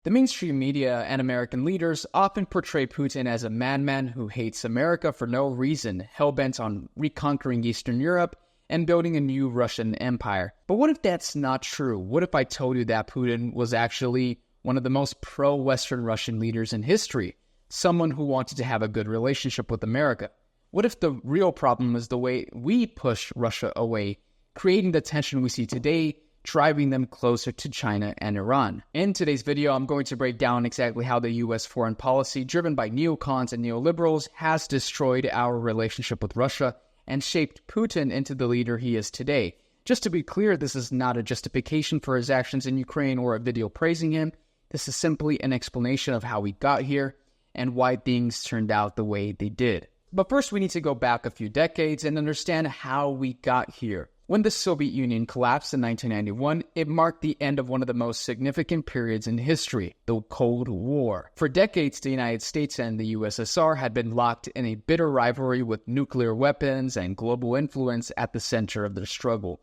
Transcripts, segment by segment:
The mainstream media and American leaders often portray Putin as a madman who hates America for no reason, hell-bent on reconquering Eastern Europe and building a new Russian empire. But what if that's not true? What if I told you that Putin was actually one of the most pro-Western Russian leaders in history, someone who wanted to have a good relationship with America? What if the real problem is the way we push Russia away, creating the tension we see today, driving them closer to China and Iran? In today's video, I'm going to break down exactly how the U.S. foreign policy, driven by neocons and neoliberals, has destroyed our relationship with Russia and shaped Putin into the leader he is today. Just to be clear, this is not a justification for his actions in Ukraine or a video praising him. This is simply an explanation of how we got here and why things turned out the way they did. But first, we need to go back a few decades and understand how we got here. When the Soviet Union collapsed in 1991, it marked the end of one of the most significant periods in history, the Cold War. For decades, the United States and the USSR had been locked in a bitter rivalry with nuclear weapons and global influence at the center of their struggle.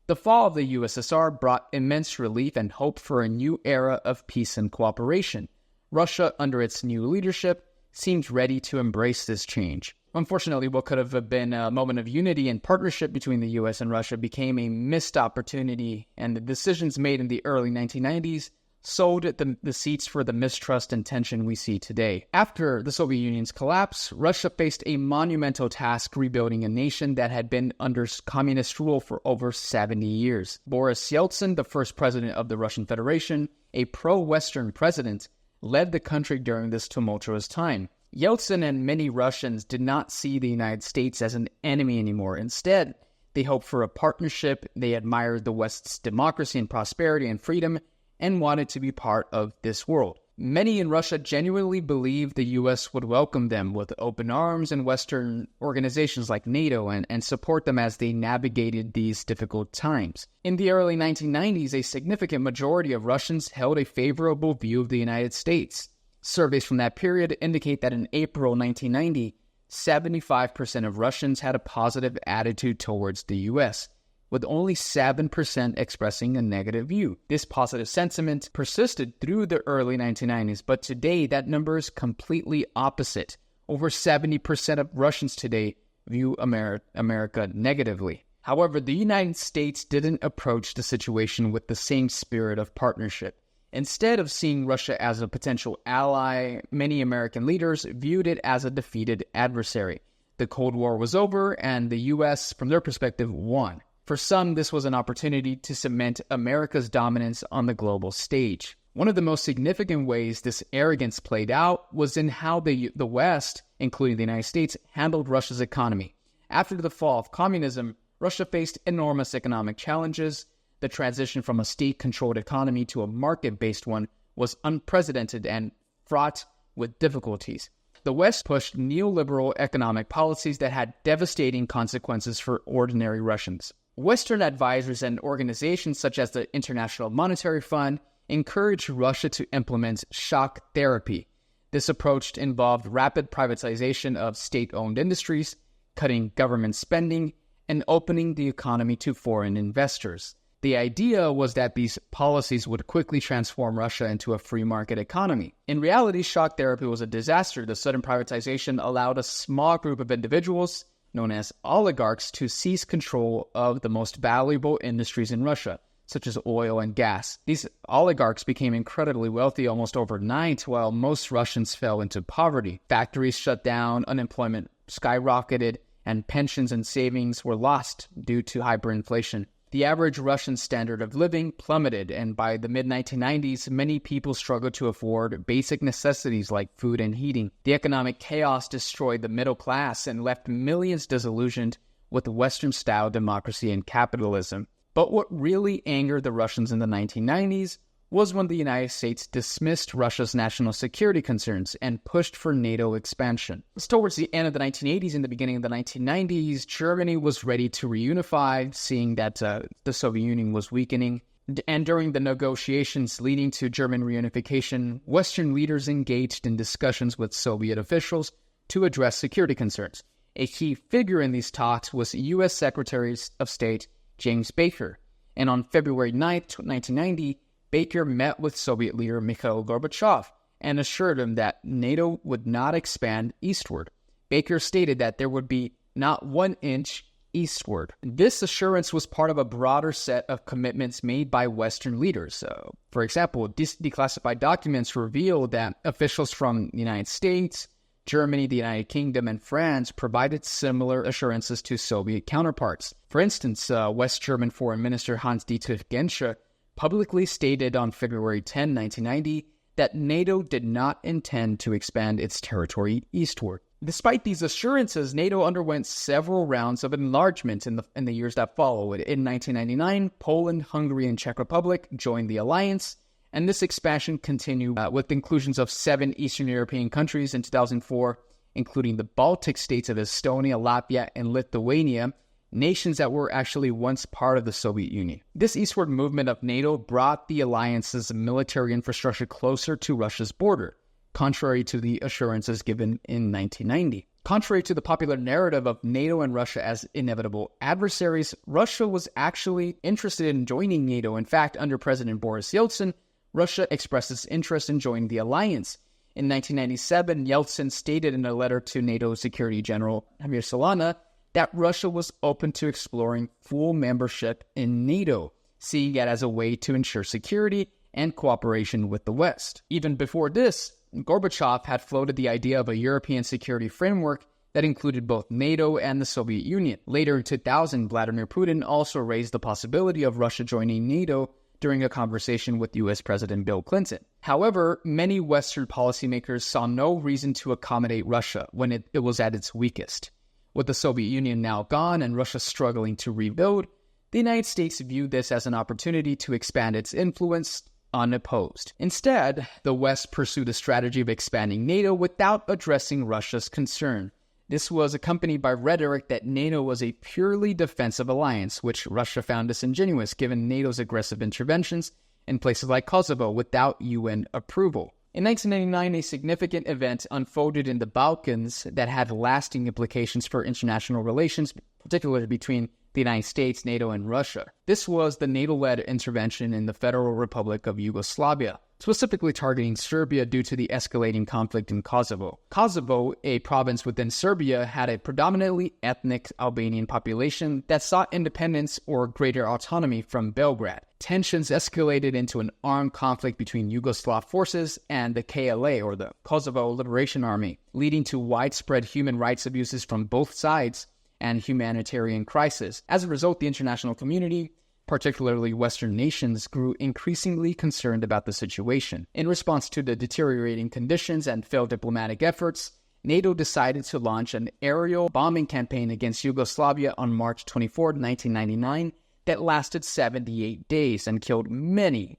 The fall of the USSR brought immense relief and hope for a new era of peace and cooperation. Russia, under its new leadership, seemed ready to embrace this change. Unfortunately, what could have been a moment of unity and partnership between the US and Russia became a missed opportunity, and the decisions made in the early 1990s sowed the seeds for the mistrust and tension we see today. After the Soviet Union's collapse, Russia faced a monumental task rebuilding a nation that had been under communist rule for over 70 years. Boris Yeltsin, the first president of the Russian Federation, a pro-Western president, led the country during this tumultuous time. Yeltsin and many Russians did not see the United States as an enemy anymore. Instead, they hoped for a partnership, they admired the West's democracy and prosperity and freedom, and wanted to be part of this world. Many in Russia genuinely believed the U.S. would welcome them with open arms and Western organizations like NATO and support them as they navigated these difficult times. In the early 1990s, a significant majority of Russians held a favorable view of the United States. Surveys from that period indicate that in April 1990, 75% of Russians had a positive attitude towards the U.S., with only 7% expressing a negative view. This positive sentiment persisted through the early 1990s, but today that number is completely opposite. Over 70% of Russians today view America negatively. However, the United States didn't approach the situation with the same spirit of partnership. Instead of seeing Russia as a potential ally, many American leaders viewed it as a defeated adversary. The Cold War was over, and the U.S., from their perspective, won. For some, this was an opportunity to cement America's dominance on the global stage. One of the most significant ways this arrogance played out was in how the West, including the United States, handled Russia's economy. After the fall of communism, Russia faced enormous economic challenges. The transition from a state-controlled economy to a market-based one was unprecedented and fraught with difficulties. The West pushed neoliberal economic policies that had devastating consequences for ordinary Russians. Western advisors and organizations such as the International Monetary Fund encouraged Russia to implement shock therapy. This approach involved rapid privatization of state-owned industries, cutting government spending, and opening the economy to foreign investors. The idea was that these policies would quickly transform Russia into a free market economy. In reality, shock therapy was a disaster. The sudden privatization allowed a small group of individuals, known as oligarchs, to seize control of the most valuable industries in Russia, such as oil and gas. These oligarchs became incredibly wealthy almost overnight, while most Russians fell into poverty. Factories shut down, unemployment skyrocketed, and pensions and savings were lost due to hyperinflation. The average Russian standard of living plummeted, and by the mid-1990s, many people struggled to afford basic necessities like food and heating. The economic chaos destroyed the middle class and left millions disillusioned with Western-style democracy and capitalism. But what really angered the Russians in the 1990s was when the United States dismissed Russia's national security concerns and pushed for NATO expansion. Towards the end of the 1980s and the beginning of the 1990s, Germany was ready to reunify, seeing that the Soviet Union was weakening. And during the negotiations leading to German reunification, Western leaders engaged in discussions with Soviet officials to address security concerns. A key figure in these talks was U.S. Secretary of State James Baker. And on February 9, 1990, Baker met with Soviet leader Mikhail Gorbachev and assured him that NATO would not expand eastward. Baker stated that there would be not 1 inch eastward. This assurance was part of a broader set of commitments made by Western leaders. For example, declassified documents revealed that officials from the United States, Germany, the United Kingdom, and France provided similar assurances to Soviet counterparts. For instance, West German Foreign Minister Hans-Dietrich Genscher publicly stated on February 10, 1990, that NATO did not intend to expand its territory eastward. Despite these assurances, NATO underwent several rounds of enlargement in the years that followed. In 1999, Poland, Hungary, and Czech Republic joined the alliance, and this expansion continued with inclusions of 7 Eastern European countries in 2004, including the Baltic states of Estonia, Latvia, and Lithuania, nations that were actually once part of the Soviet Union. This eastward movement of NATO brought the alliance's military infrastructure closer to Russia's border, contrary to the assurances given in 1990. Contrary to the popular narrative of NATO and Russia as inevitable adversaries, Russia was actually interested in joining NATO. In fact, under President Boris Yeltsin, Russia expressed its interest in joining the alliance. In 1997, Yeltsin stated in a letter to NATO Security General Javier Solana that Russia was open to exploring full membership in NATO, seeing it as a way to ensure security and cooperation with the West. Even before this, Gorbachev had floated the idea of a European security framework that included both NATO and the Soviet Union. Later in 2000, Vladimir Putin also raised the possibility of Russia joining NATO during a conversation with U.S. President Bill Clinton. However, many Western policymakers saw no reason to accommodate Russia when it was at its weakest. With the Soviet Union now gone and Russia struggling to rebuild, the United States viewed this as an opportunity to expand its influence unopposed. Instead, the West pursued a strategy of expanding NATO without addressing Russia's concern. This was accompanied by rhetoric that NATO was a purely defensive alliance, which Russia found disingenuous given NATO's aggressive interventions in places like Kosovo without UN approval. In 1999, a significant event unfolded in the Balkans that had lasting implications for international relations, particularly between the United States, NATO, and Russia. This was the NATO-led intervention in the Federal Republic of Yugoslavia, specifically targeting Serbia due to the escalating conflict in Kosovo. Kosovo, a province within Serbia, had a predominantly ethnic Albanian population that sought independence or greater autonomy from Belgrade. Tensions escalated into an armed conflict between Yugoslav forces and the KLA, or the Kosovo Liberation Army, leading to widespread human rights abuses from both sides and humanitarian crisis. As a result, the international community, particularly Western nations, grew increasingly concerned about the situation. In response to the deteriorating conditions and failed diplomatic efforts, NATO decided to launch an aerial bombing campaign against Yugoslavia on March 24, 1999, that lasted 78 days and killed many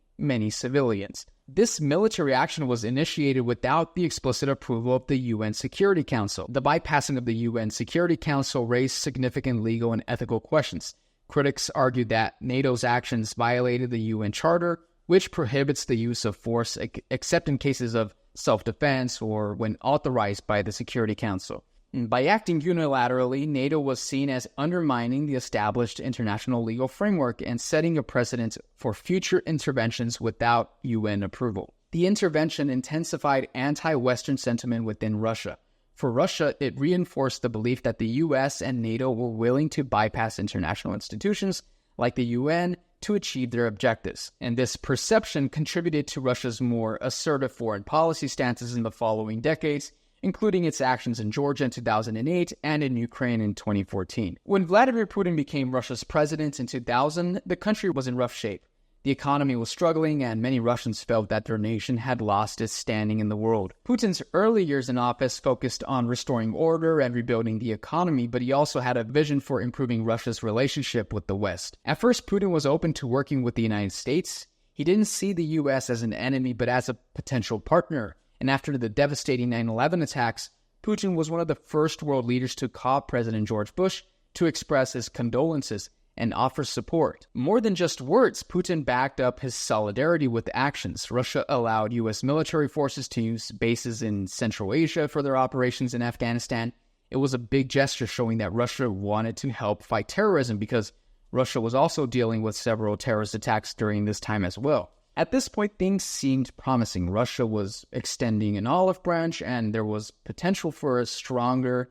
civilians. This military action was initiated without the explicit approval of the UN Security Council. The bypassing of the UN Security Council raised significant legal and ethical questions. Critics argued that NATO's actions violated the UN Charter, which prohibits the use of force except in cases of self-defense or when authorized by the Security Council. By acting unilaterally, NATO was seen as undermining the established international legal framework and setting a precedent for future interventions without UN approval. The intervention intensified anti-Western sentiment within Russia. For Russia, it reinforced the belief that the US and NATO were willing to bypass international institutions like the UN to achieve their objectives. And this perception contributed to Russia's more assertive foreign policy stances in the following decades, including its actions in Georgia in 2008 and in Ukraine in 2014. When Vladimir Putin became Russia's president in 2000, the country was in rough shape. The economy was struggling, and many Russians felt that their nation had lost its standing in the world. Putin's early years in office focused on restoring order and rebuilding the economy, but he also had a vision for improving Russia's relationship with the West. At first, Putin was open to working with the United States. He didn't see the US as an enemy, but as a potential partner. And after the devastating 9/11 attacks, Putin was one of the first world leaders to call President George Bush to express his condolences and offer support. More than just words, Putin backed up his solidarity with actions. Russia allowed U.S. military forces to use bases in Central Asia for their operations in Afghanistan. It was a big gesture showing that Russia wanted to help fight terrorism because Russia was also dealing with several terrorist attacks during this time as well. At this point, things seemed promising. Russia was extending an olive branch, and there was potential for a stronger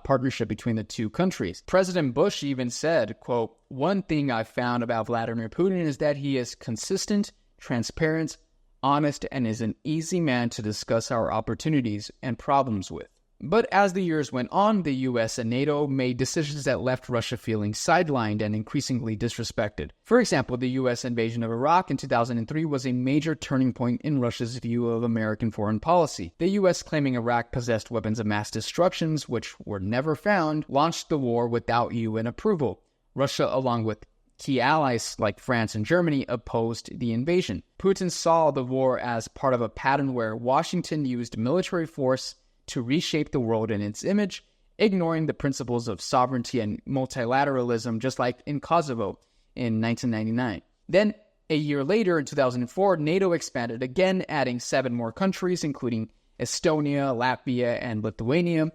partnership between the two countries. President Bush even said, quote, "One thing I've found about Vladimir Putin is that he is consistent, transparent, honest, and is an easy man to discuss our opportunities and problems with." But as the years went on, the US and NATO made decisions that left Russia feeling sidelined and increasingly disrespected. For example, the US invasion of Iraq in 2003 was a major turning point in Russia's view of American foreign policy. The US, claiming Iraq possessed weapons of mass destruction, which were never found, launched the war without UN approval. Russia, along with key allies like France and Germany, opposed the invasion. Putin saw the war as part of a pattern where Washington used military force to reshape the world in its image, ignoring the principles of sovereignty and multilateralism, just like in Kosovo in 1999. Then, a year later, in 2004, NATO expanded again, adding 7 more countries, including Estonia, Latvia, and Lithuania,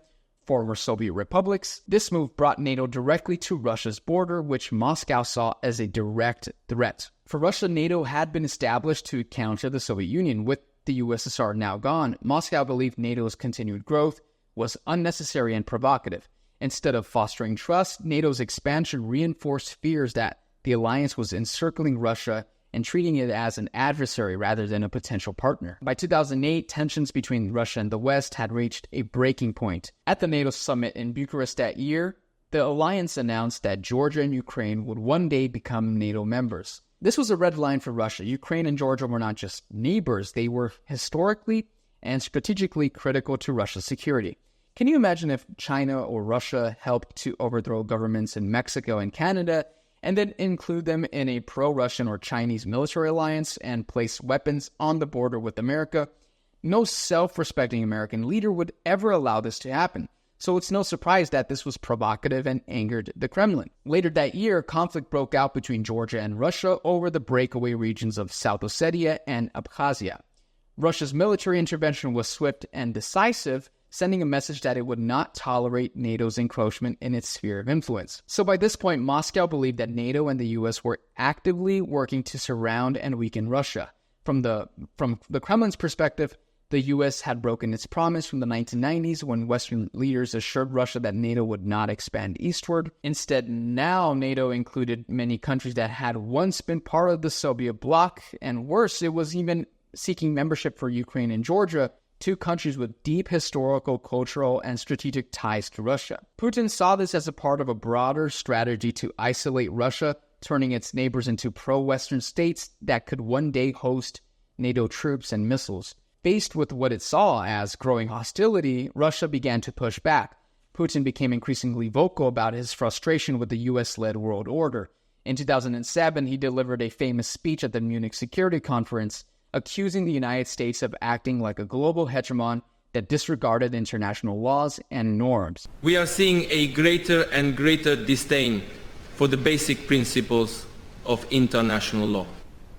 former Soviet republics. This move brought NATO directly to Russia's border, which Moscow saw as a direct threat. For Russia, NATO had been established to counter the Soviet Union. With the USSR now gone, Moscow believed NATO's continued growth was unnecessary and provocative. Instead of fostering trust, NATO's expansion reinforced fears that the alliance was encircling Russia and treating it as an adversary rather than a potential partner. By 2008, tensions between Russia and the West had reached a breaking point. At the NATO summit in Bucharest that year, the alliance announced that Georgia and Ukraine would one day become NATO members. This was a red line for Russia. Ukraine and Georgia were not just neighbors, they were historically and strategically critical to Russia's security. Can you imagine if China or Russia helped to overthrow governments in Mexico and Canada and then include them in a pro-Russian or Chinese military alliance and place weapons on the border with America? No self-respecting American leader would ever allow this to happen. So it's no surprise that this was provocative and angered the Kremlin. Later that year, conflict broke out between Georgia and Russia over the breakaway regions of South Ossetia and Abkhazia. Russia's military intervention was swift and decisive, sending a message that it would not tolerate NATO's encroachment in its sphere of influence. So by this point, Moscow believed that NATO and the US were actively working to surround and weaken Russia. From the Kremlin's perspective, the U.S. had broken its promise from the 1990s when Western leaders assured Russia that NATO would not expand eastward. Instead, now NATO included many countries that had once been part of the Soviet bloc, and worse, it was even seeking membership for Ukraine and Georgia, 2 countries with deep historical, cultural, and strategic ties to Russia. Putin saw this as a part of a broader strategy to isolate Russia, turning its neighbors into pro-Western states that could one day host NATO troops and missiles. Faced with what it saw as growing hostility, Russia began to push back. Putin became increasingly vocal about his frustration with the US-led world order. In 2007, he delivered a famous speech at the Munich Security Conference, accusing the United States of acting like a global hegemon that disregarded international laws and norms. We are seeing a greater and greater disdain for the basic principles of international law.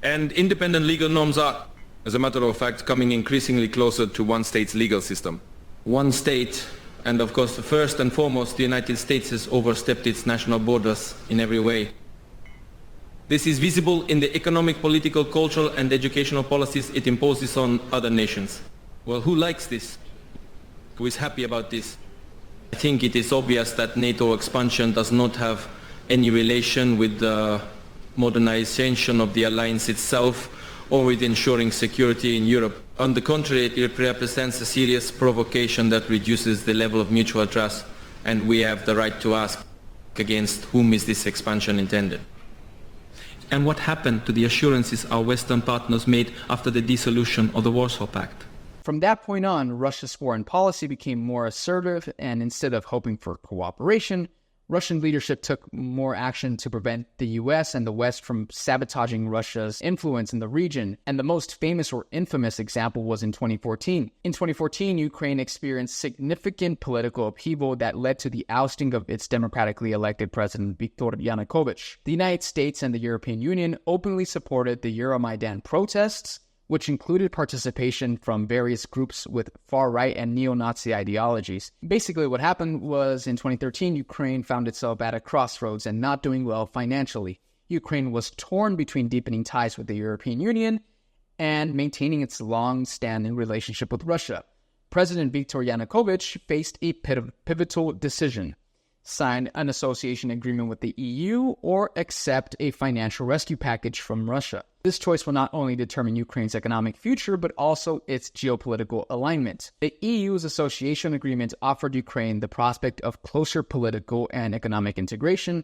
And independent legal norms are, as a matter of fact, coming increasingly closer to one state's legal system. One state, and of course, first and foremost, the United States has overstepped its national borders in every way. This is visible in the economic, political, cultural, and educational policies it imposes on other nations. Well, who likes this? Who is happy about this? I think it is obvious that NATO expansion does not have any relation with the modernization of the alliance itself, or with ensuring security in Europe. On the contrary, it represents a serious provocation that reduces the level of mutual trust, and we have the right to ask, against whom is this expansion intended? And what happened to the assurances our Western partners made after the dissolution of the Warsaw Pact? From that point on, Russia's foreign policy became more assertive, and instead of hoping for cooperation, Russian leadership took more action to prevent the US and the West from sabotaging Russia's influence in the region. And the most famous or infamous example was in 2014. In 2014, Ukraine experienced significant political upheaval that led to the ousting of its democratically elected president, Viktor Yanukovych. The United States and the European Union openly supported the Euromaidan protests, which included participation from various groups with far-right and neo-Nazi ideologies. Basically, what happened was in 2013, Ukraine found itself at a crossroads and not doing well financially. Ukraine was torn between deepening ties with the European Union and maintaining its long-standing relationship with Russia. President Viktor Yanukovych faced a pivotal decision: sign an association agreement with the EU or accept a financial rescue package from Russia. This choice will not only determine Ukraine's economic future, but also its geopolitical alignment. The EU's association agreement offered Ukraine the prospect of closer political and economic integration.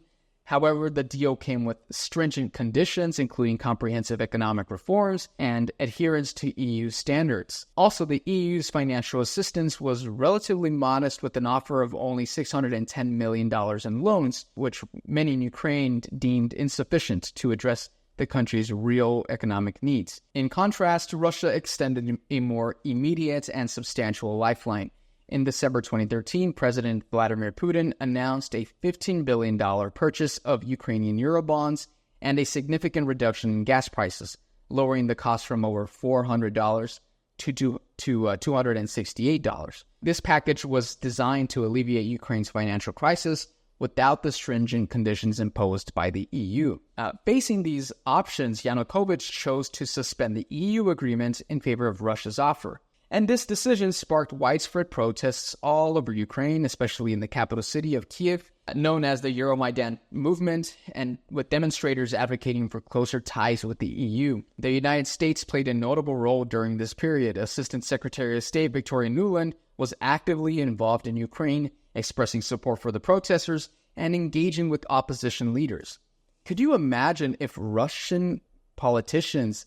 However, the deal came with stringent conditions, including comprehensive economic reforms and adherence to EU standards. Also, the EU's financial assistance was relatively modest, with an offer of only $610 million in loans, which many in Ukraine deemed insufficient to address the country's real economic needs. In contrast, Russia extended a more immediate and substantial lifeline. In December 2013, President Vladimir Putin announced a $15 billion purchase of Ukrainian Eurobonds and a significant reduction in gas prices, lowering the cost from over $400 to $268. This package was designed to alleviate Ukraine's financial crisis without the stringent conditions imposed by the EU. Facing these options, Yanukovych chose to suspend the EU agreement in favor of Russia's offer. And this decision sparked widespread protests all over Ukraine, especially in the capital city of Kiev, known as the Euromaidan movement, and with demonstrators advocating for closer ties with the EU. The United States played a notable role during this period. Assistant Secretary of State Victoria Nuland was actively involved in Ukraine, expressing support for the protesters and engaging with opposition leaders. Could you imagine if Russian politicians,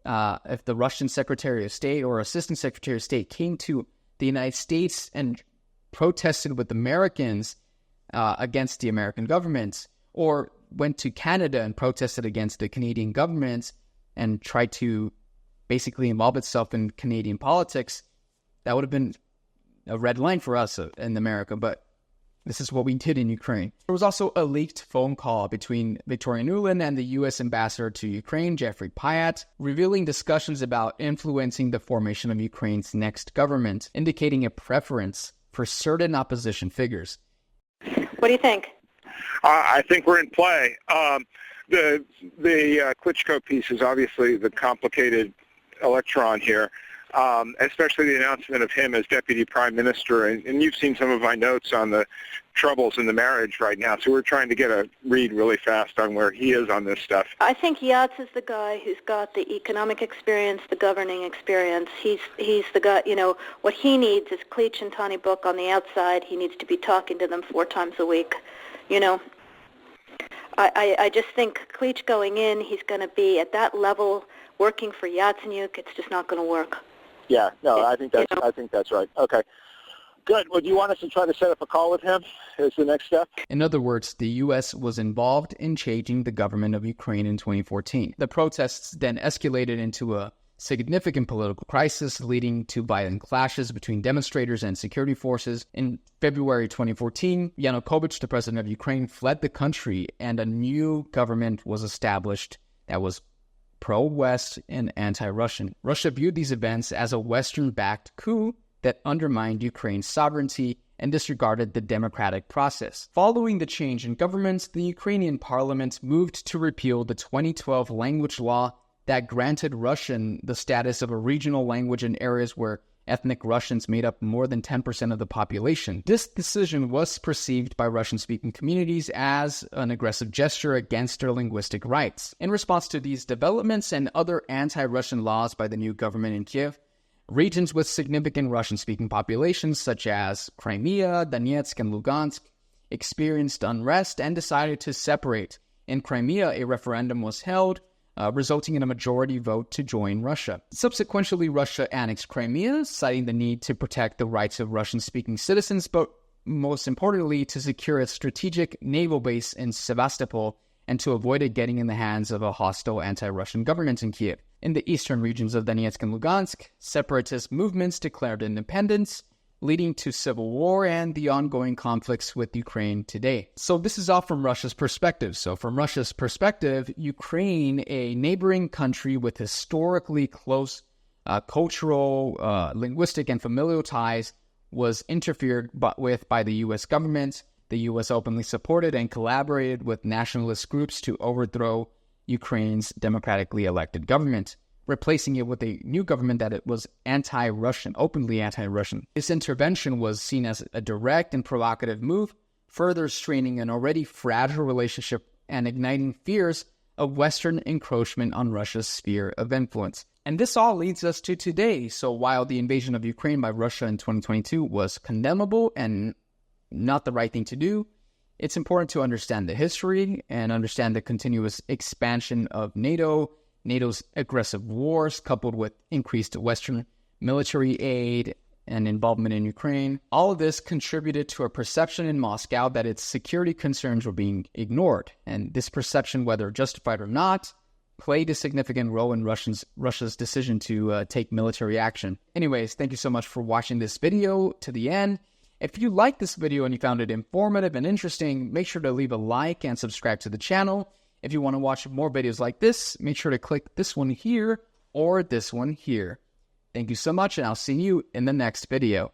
if the Russian Secretary of State or Assistant Secretary of State came to the United States and protested with Americans against the American government, or went to Canada and protested against the Canadian government and tried to basically involve itself in Canadian politics? That would have been a red line for us in America, but this is what we did in Ukraine. There was also a leaked phone call between Victoria Nuland and the U.S. ambassador to Ukraine, Jeffrey Pyatt, revealing discussions about influencing the formation of Ukraine's next government, indicating a preference for certain opposition figures. What do you think? I think we're in play. The Klitschko piece is obviously the complicated electron here. Especially the announcement of him as Deputy Prime Minister. And you've seen some of my notes on the troubles in the marriage right now, so we're trying to get a read really fast on where he is on this stuff. I think Yats is the guy who's got the economic experience, the governing experience. He's the guy, what he needs is Klitsch and Tony Book on the outside. He needs to be talking to them 4 times a week, I just think Klitsch going in, he's going to be at that level working for Yatsenyuk. It's just not going to work. Yeah, no, I think that's right. Okay, good. Well, do you want us to try to set up a call with him as the next step? In other words, the U.S. was involved in changing the government of Ukraine in 2014. The protests then escalated into a significant political crisis, leading to violent clashes between demonstrators and security forces. In February 2014, Yanukovych, the president of Ukraine, fled the country, and a new government was established that was pro-West and anti-Russian. Russia viewed these events as a Western-backed coup that undermined Ukraine's sovereignty and disregarded the democratic process. Following the change in government, the Ukrainian parliament moved to repeal the 2012 language law that granted Russian the status of a regional language in areas where ethnic Russians made up more than 10% of the population. This decision was perceived by Russian-speaking communities as an aggressive gesture against their linguistic rights. In response to these developments and other anti-Russian laws by the new government in Kiev, regions with significant Russian-speaking populations such as Crimea, Donetsk, and Lugansk experienced unrest and decided to separate. In Crimea, a referendum was held, resulting in a majority vote to join Russia. Subsequently, Russia annexed Crimea, citing the need to protect the rights of Russian-speaking citizens, but most importantly, to secure a strategic naval base in Sevastopol and to avoid it getting in the hands of a hostile anti-Russian government in Kiev. In the eastern regions of Donetsk and Lugansk, separatist movements declared independence, leading to civil war and the ongoing conflicts with Ukraine today. So this is all from Russia's perspective. So from Russia's perspective, Ukraine, a neighboring country with historically close cultural, linguistic, and familial ties, was interfered with by the U.S. government. The U.S. openly supported and collaborated with nationalist groups to overthrow Ukraine's democratically elected government. replacing it with a new government that it was anti-Russian, openly anti-Russian. This intervention was seen as a direct and provocative move, further straining an already fragile relationship and igniting fears of Western encroachment on Russia's sphere of influence. And this all leads us to today. So while the invasion of Ukraine by Russia in 2022 was condemnable and not the right thing to do, it's important to understand the history and understand the continuous expansion of NATO, NATO's aggressive wars, coupled with increased Western military aid and involvement in Ukraine. All of this contributed to a perception in Moscow that its security concerns were being ignored. And this perception, whether justified or not, played a significant role in Russia's decision to take military action. Anyways, thank you so much for watching this video to the end. If you liked this video and you found it informative and interesting, make sure to leave a like and subscribe to the channel. If you want to watch more videos like this, make sure to click this one here or this one here. Thank you so much, and I'll see you in the next video.